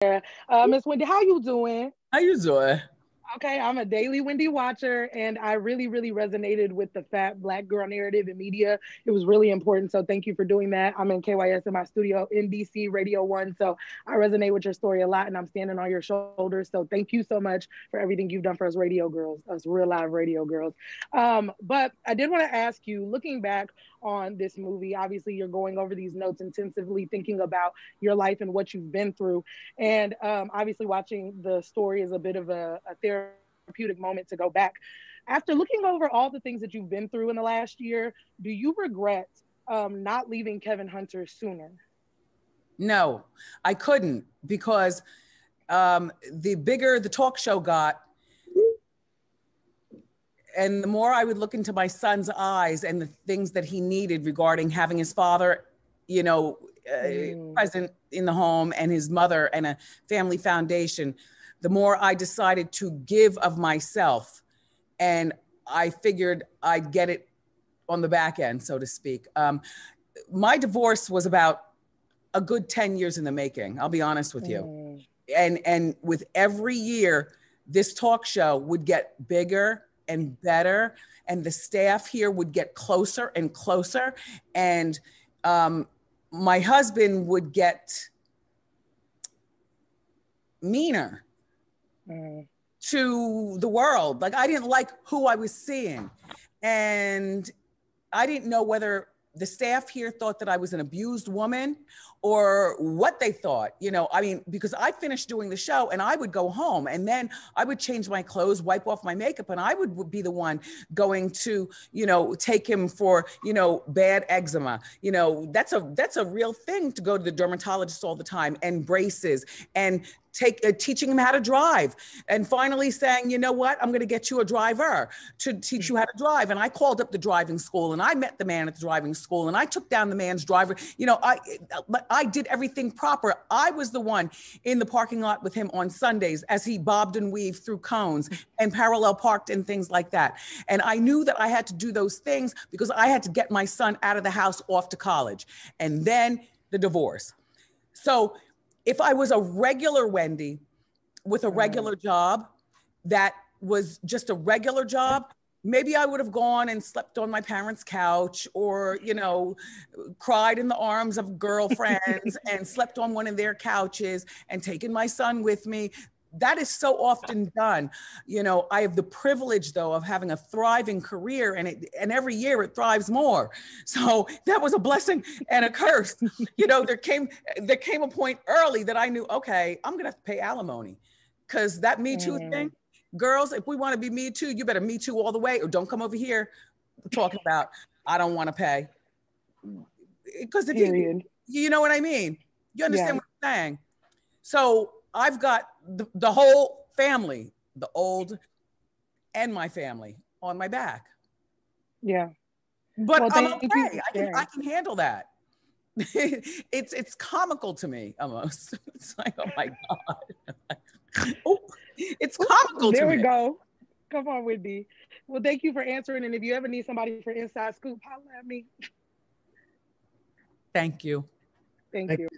Miss Wendy, how you doing? How you doing? Okay, I'm a daily Wendy watcher, and I really, really resonated with the fat black girl narrative in media. It was really important. So thank you for doing that. I'm in KYS in my studio in DC Radio One. So I resonate with your story a lot, and I'm standing on your shoulders. So thank you so much for everything you've done for us radio girls, us real live radio girls. But I did want to ask you, looking back on this movie, obviously you're going over these notes intensively, thinking about your life and what you've been through. And obviously, watching the story is a bit of a therapeutic moment to go back. After looking over all the things that you've been through in the last year, do you regret not leaving Kevin Hunter sooner? No, I couldn't because the bigger the talk show got, and the more I would look into my son's eyes and the things that he needed regarding having his father, present in the home and his mother and a family foundation, the more I decided to give of myself. And I figured I'd get it on the back end, so to speak. My divorce was about a good 10 years in the making, I'll be honest with you. And with every year, this talk show would get bigger and better, and the staff here would get closer and closer. And my husband would get meaner to the world. Like, I didn't like who I was seeing. And I didn't know whether the staff here thought that I was an abused woman or what they thought, because I finished doing the show and I would go home and then I would change my clothes, wipe off my makeup, and I would be the one going to, take him for, bad eczema. That's a real thing, to go to the dermatologist all the time, and braces, and teaching him how to drive, and finally saying, you know what, I'm going to get you a driver to teach you how to drive. And I called up the driving school and I met the man at the driving school and I took down the man's driver. I did everything proper. I was the one in the parking lot with him on Sundays as he bobbed and weaved through cones and parallel parked and things like that. And I knew that I had to do those things because I had to get my son out of the house off to college, and then the divorce. So if I was a regular Wendy with a regular job that was just a regular job, maybe I would have gone and slept on my parents' couch, or, cried in the arms of girlfriends and slept on one of their couches and taken my son with me. That is so often done. I have the privilege, though, of having a thriving career, and every year it thrives more. So that was a blessing and a curse. There came a point early that I knew, okay, I'm gonna have to pay alimony, because that Me Too thing, girls, if we want to be Me Too, you better Me Too all the way, or don't come over here talking about I don't want to pay. Because if you know what I mean, you understand what I'm saying. So I've got the whole family, the old and my family, on my back. Yeah. But well, I'm okay. I can handle that. It's comical to me almost. It's like, oh my God. It's comical to me. There we go. Come on, Wendy. Well, thank you for answering. And if you ever need somebody for Inside Scoop, holler at me. Thank you. Thank you.